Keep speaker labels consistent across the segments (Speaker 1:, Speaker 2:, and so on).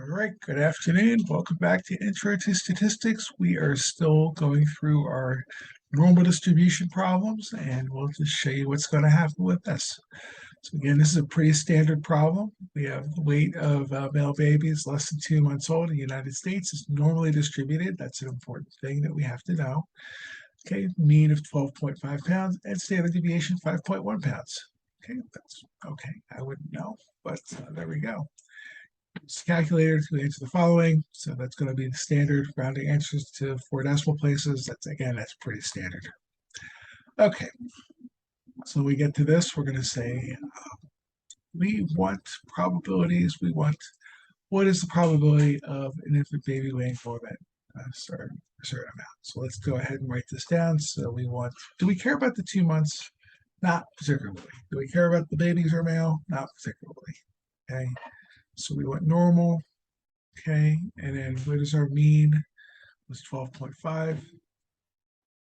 Speaker 1: All right, good afternoon. Welcome back to Intro to Statistics. We are still going through our normal distribution problems, and we'll just show you what's going to happen with this. So again, this is a pretty standard problem. We have the weight of male babies less than 2 months old in the United States is normally distributed. That's an important thing that we have to know. Okay, mean of 12.5 pounds and standard deviation 5.1 pounds. Okay, that's okay. I wouldn't know, but there we go. It's calculator to answer the following. So that's going to be the standard rounding answers to 4 decimal places. That's pretty standard. Okay, so we get to this, we're going to say we want probabilities. We want what is the probability of an infant baby weighing more than a certain amount. So let's go ahead and write this down. So we want, do we care about the 2 months? Not particularly. Do we care about the babies are male? Not particularly. Okay, so we want normal. Okay, and then what is our mean? Was 12.5.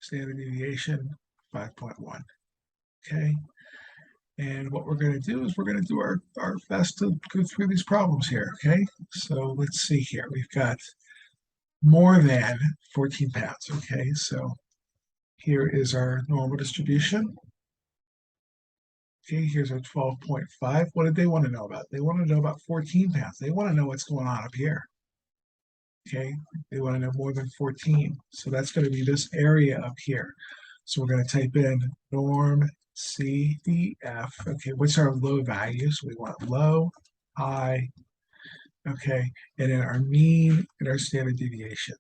Speaker 1: Standard deviation 5.1. Okay, and what we're going to do is we're going to do our best to go through these problems here. Okay, so let's see here. We've got more than 14 pounds. Okay, so here is our normal distribution. Okay, here's our 12.5. What did they want to know about? They want to know about 14 pounds. They want to know what's going on up here. Okay, they want to know more than 14. So that's going to be this area up here. So we're going to type in norm CDF. Okay, what's our low values? We want low, high, okay, and then our mean and our standard deviation.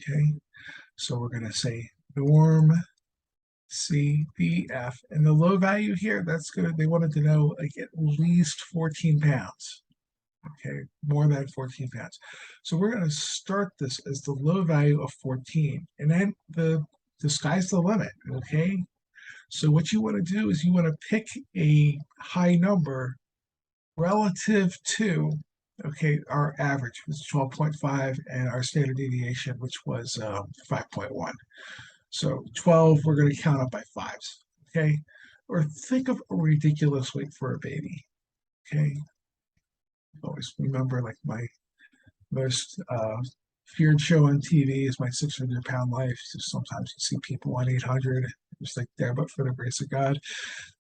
Speaker 1: Okay, so we're going to say norm CDF, and the low value here, that's good. They wanted to know like at least 14 pounds. Okay, more than 14 pounds. So we're going to start this as the low value of 14, and then the sky's the limit. Okay, so what you want to do is you want to pick a high number relative to, okay, our average was 12.5 and our standard deviation, which was 5.1. So 12, we're going to count up by fives. Okay, or think of a ridiculous weight for a baby. Okay, always remember like my most feared show on TV is My 600-Pound Life. So sometimes you see people on 800, just like there, but for the grace of God.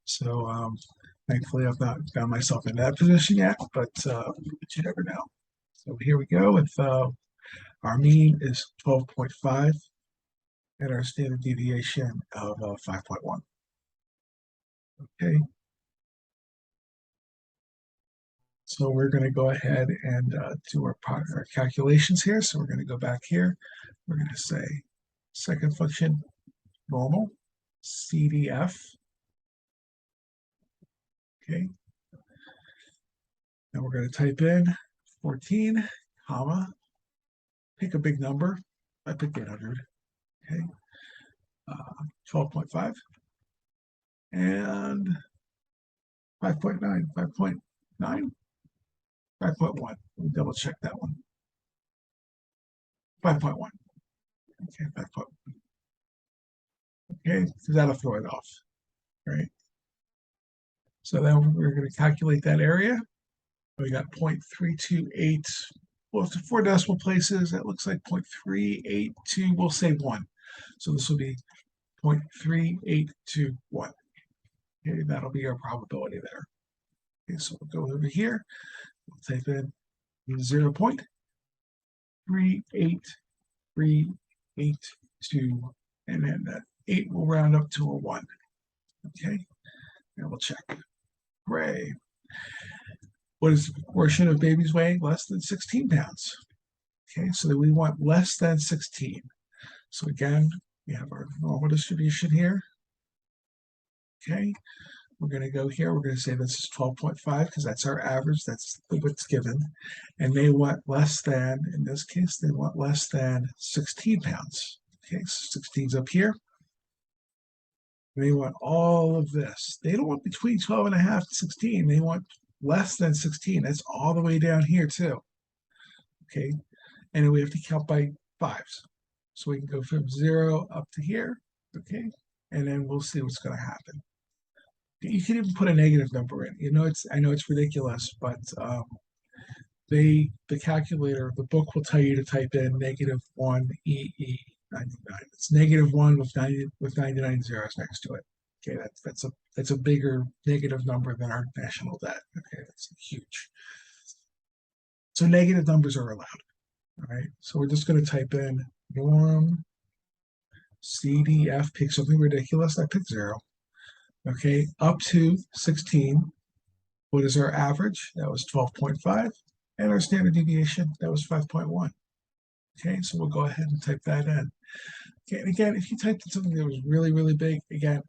Speaker 1: So thankfully, I've not found myself in that position yet, but you never know. So here we go with our mean is 12.5 and our standard deviation of 5.1. Okay. So we're going to go ahead and do our calculations here. So we're going to go back here. We're going to say second function, normal, CDF. Okay. And we're going to type in 14, comma, pick a big number. I picked 800. Okay. 12.5 and 5.9, 5.9, 5.1. Let me double check that one. 5.1. Okay, 5.1. Okay, so that'll throw it off, right? So then we're going to calculate that area. We got 0.328. Well, it's 4 decimal places. That looks like 0.382. We'll say 1. So this will be 0.3821. Okay, that'll be our probability there. Okay, so we'll go over here. We'll type in 0.38382, and then that 8 will round up to a 1. Okay, and we'll check. Hooray. What is the proportion of babies weighing less than 16 pounds? Okay, so that we want less than 16. So again, we have our normal distribution here. Okay, we're going to go here. We're going to say this is 12.5 because that's our average. That's what's given. And they want less than, in this case, they want less than 16 pounds. Okay, so 16's up here. They want all of this. They don't want between 12 and a half and 16. They want less than 16. That's all the way down here too. Okay, and then we have to count by fives. So we can go from 0 up to here. Okay, and then we'll see what's going to happen. You can even put a negative number in. I know it's ridiculous, but the calculator, the book will tell you to type in -1 EE99. It's -1 with 99 zeros next to it. Okay, that's a bigger negative number than our national debt. Okay, that's huge. So negative numbers are allowed. All right, so we're just going to type in norm CDF, pick something ridiculous. I picked 0. Okay, up to 16. What is our average? That was 12.5. And our standard deviation, that was 5.1. Okay, so we'll go ahead and type that in. Okay, and again, if you typed in something that was really, really big, again,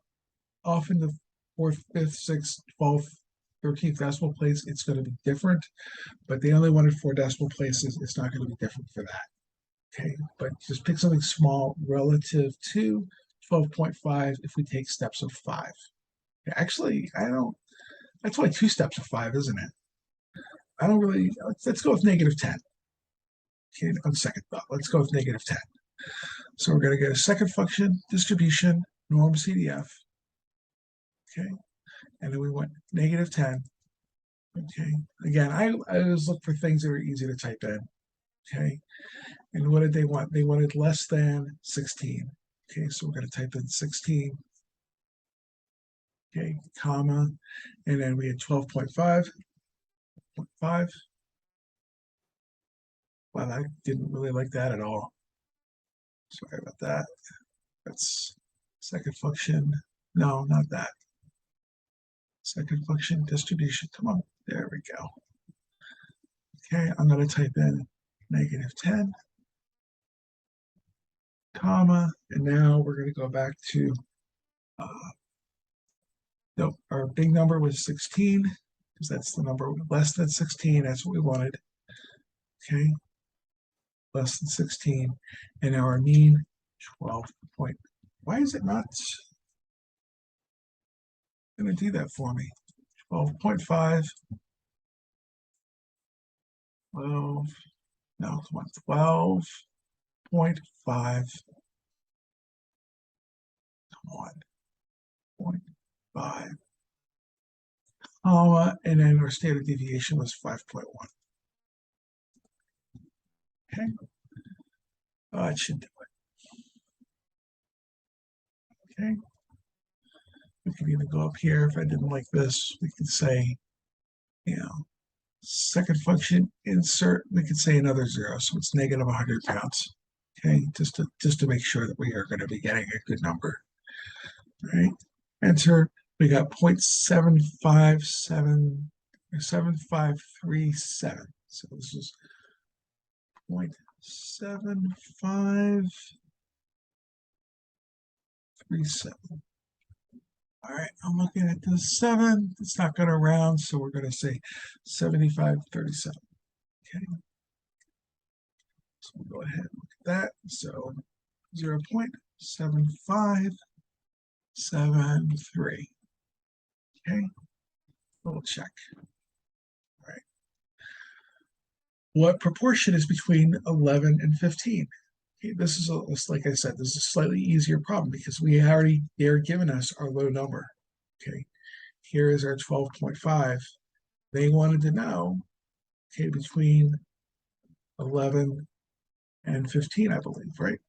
Speaker 1: often the 4th, 5th, 6th, 12th, 13th decimal place, it's going to be different, but they only wanted 4 decimal places. It's not going to be different for that. Okay, but just pick something small relative to 12.5 if we take steps of 5. Actually, I don't, that's only 2 steps of 5, isn't it? I don't really, let's go with -10. Okay, on second thought, let's go with -10. So we're going to get a second function, distribution, norm CDF. Okay, and then we went -10. Okay, again, I always look for things that are easy to type in. Okay, and what did they want? They wanted less than 16. Okay, so we're going to type in 16. Okay, comma, and then we had 12.5. Well, I didn't really like that at all. Sorry about that. That's second function. No, not that. Second function distribution. Come on. There we go. Okay, I'm going to type in -10, comma, and now we're going to go back to no, our big number was 16, because that's the number less than 16. That's what we wanted. Okay, less than 16, and now our mean 12 point. Why is it not going to do that for me? 12.5. 12. No, come on. 12.5. Come on. 0.5. Comma, and then our standard deviation was 5.1. Okay. It should do it. Okay. We can even go up here. If I didn't like this, we could say, second function, insert, we could say another 0. So it's -100 pounds. Okay, just to make sure that we are going to be getting a good number. All right. Enter. We got 0.7537. So this is 0.7537. All right, I'm looking at the 7. It's not going to round, so we're going to say 7537. Okay. So we'll go ahead and look at that. So 0.7573. Okay. We'll check. All right. What proportion is between 11 and 15? Okay, this is like I said, this is a slightly easier problem because they're giving us our low number. Okay, here is our 12.5. They wanted to know, okay, between 11 and 15, I believe, right?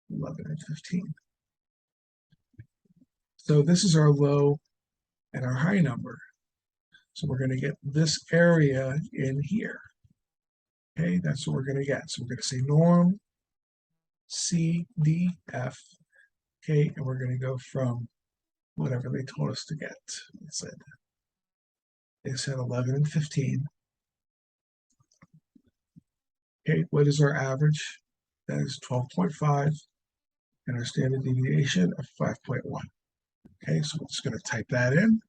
Speaker 1: 11 and 15. So this is our low and our high number. So we're going to get this area in here. Okay, that's what we're going to get. So we're going to say norm CDF. Okay, and we're going to go from whatever they told us to get. They said 11 and 15. Okay, what is our average? That is 12.5, and our standard deviation of 5.1. Okay, so we're just going to type that in.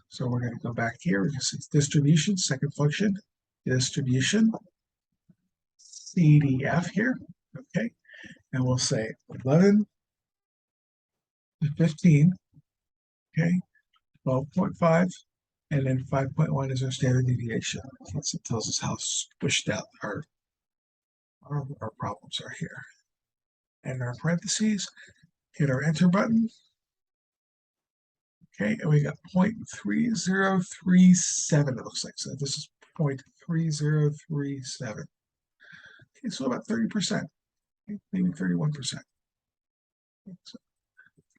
Speaker 1: So we're going to go back here. We can see distribution, second function, distribution, CDF here. Okay, and we'll say 11 to 15. Okay, 12.5, and then 5.1 is our standard deviation. So it tells us how squished out our problems are here. And our parentheses, hit our enter button. Okay, and we got 0.3037, it looks like. So this is 0.3037. 3037. Okay, so about 30%, maybe 31%. So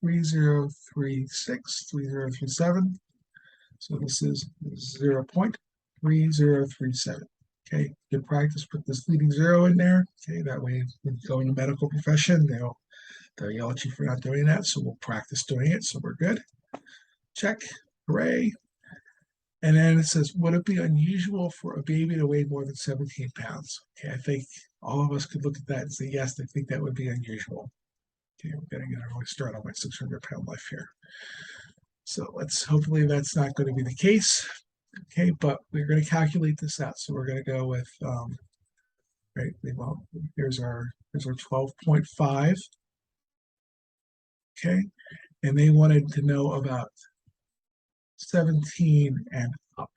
Speaker 1: 3036, 3037. So this is 0.3037. Okay, good practice. Put this leading zero in there. Okay, that way when you go in the medical profession, they'll yell at you for not doing that. So we'll practice doing it. So we're good. Check. Hooray. And then it says, would it be unusual for a baby to weigh more than 17 pounds? Okay, I think all of us could look at that and say, yes, I think that would be unusual. Okay, we're getting an early start on my 600-pound life here. So hopefully that's not going to be the case. Okay, but we're going to calculate this out. So we're going to go with, right, well, here's our 12.5. Okay, and they wanted to know about 17 and up.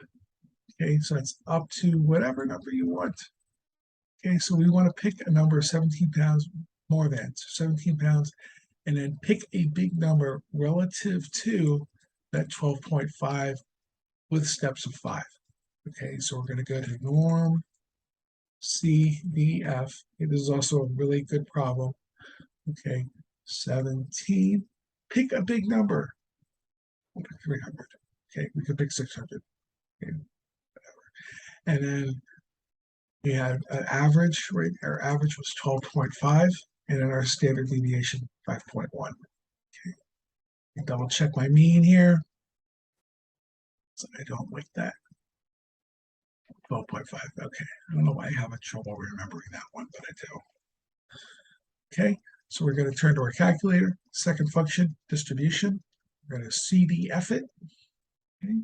Speaker 1: Okay, so it's up to whatever number you want. Okay, so we want to pick a number of 17 pounds more than, so 17 pounds, and then pick a big number relative to that 12.5 with steps of 5. Okay, so we're going to go to norm CDF. Okay, this is also a really good problem. Okay, 17. Pick a big number. We'll pick 300. Okay, we could pick 600. Okay, whatever. And then we had an average, right? Our average was 12.5, and then our standard deviation 5.1. Okay, double check my mean here. So I don't like that. 12.5. Okay, I don't know why I have trouble remembering that one, but I do. Okay, so we're going to turn to our calculator. Second function, distribution. We're going to CDF it. Okay.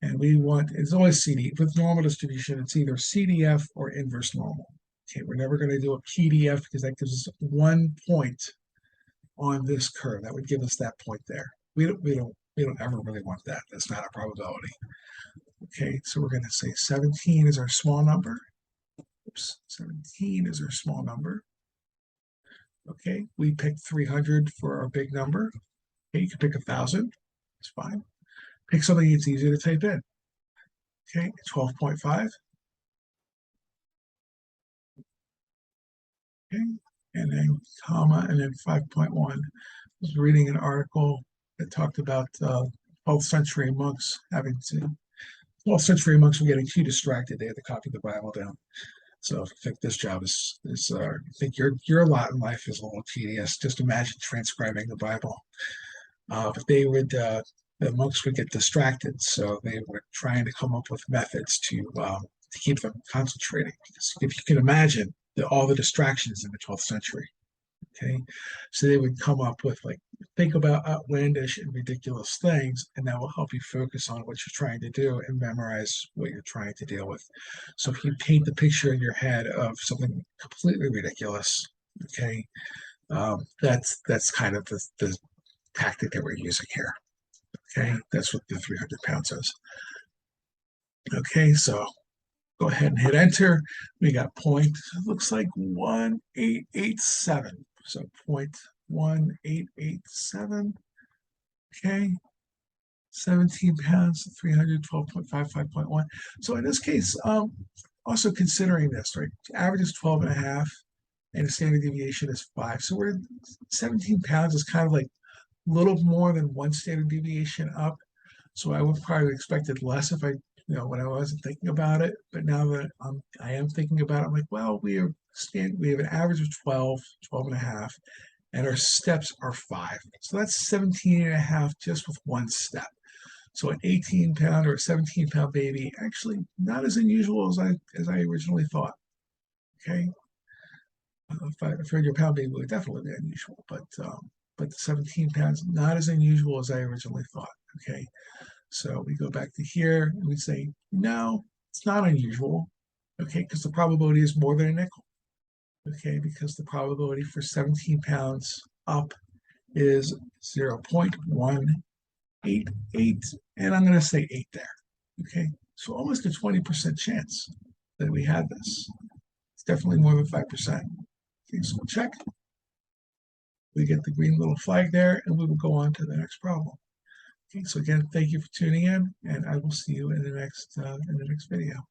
Speaker 1: And we want, it's always CD. With normal distribution, it's either CDF or inverse normal. Okay, we're never going to do a PDF because that gives us 1 point on this curve. That would give us that point there. We don't ever really want that. That's not a probability. Okay, so we're going to say 17 is our small number. Oops, 17 is our small number. Okay, we picked 300 for our big number. Okay, you can pick 1,000. It's fine. Pick something that's easy to type in. Okay, 12.5. Okay, and then comma, and then 5.1. I was reading an article that talked about 12th century monks having to, 12th century monks were getting too distracted. They had to copy the Bible down. So I think this job is I think your lot in life is a little tedious. Just imagine transcribing the Bible. But they would, the monks would get distracted, so they were trying to come up with methods to keep them concentrating. Because if you can imagine all the distractions in the 12th century, okay, so they would come up with think about outlandish and ridiculous things, and that will help you focus on what you're trying to do and memorize what you're trying to deal with. So if you paint the picture in your head of something completely ridiculous, okay, that's kind of the tactic that we're using here. Okay, that's what the 300 pounds is. Okay, so go ahead and hit enter. We got point, looks like 1887. So 0.1887. Okay, 17 pounds, 312.5, 5.1. So in this case, also considering this, right? Average is 12.5, and the standard deviation is 5. So we're 17 pounds is kind of like little more than 1 standard deviation up. So I would probably expected less if when I wasn't thinking about it. But now that I am thinking about it, I'm like, well, we have an average of 12 and a half, and our steps are 5. So that's 17 and a half just with 1 step. So an 18-pound or a 17-pound baby, actually not as unusual as I originally thought. Okay. A 300-pound baby would definitely be unusual, but the 17 pounds, not as unusual as I originally thought. Okay, so we go back to here and we say, no, it's not unusual. Okay, because the probability is more than a nickel. Okay, because the probability for 17 pounds up is 0.188, and I'm going to say 8 there. Okay, so almost a 20% chance that we had this. It's definitely more than 5%. Okay, so we'll check. We get the green little flag there, and we will go on to the next problem. Okay, so again, thank you for tuning in, and I will see you in the next video.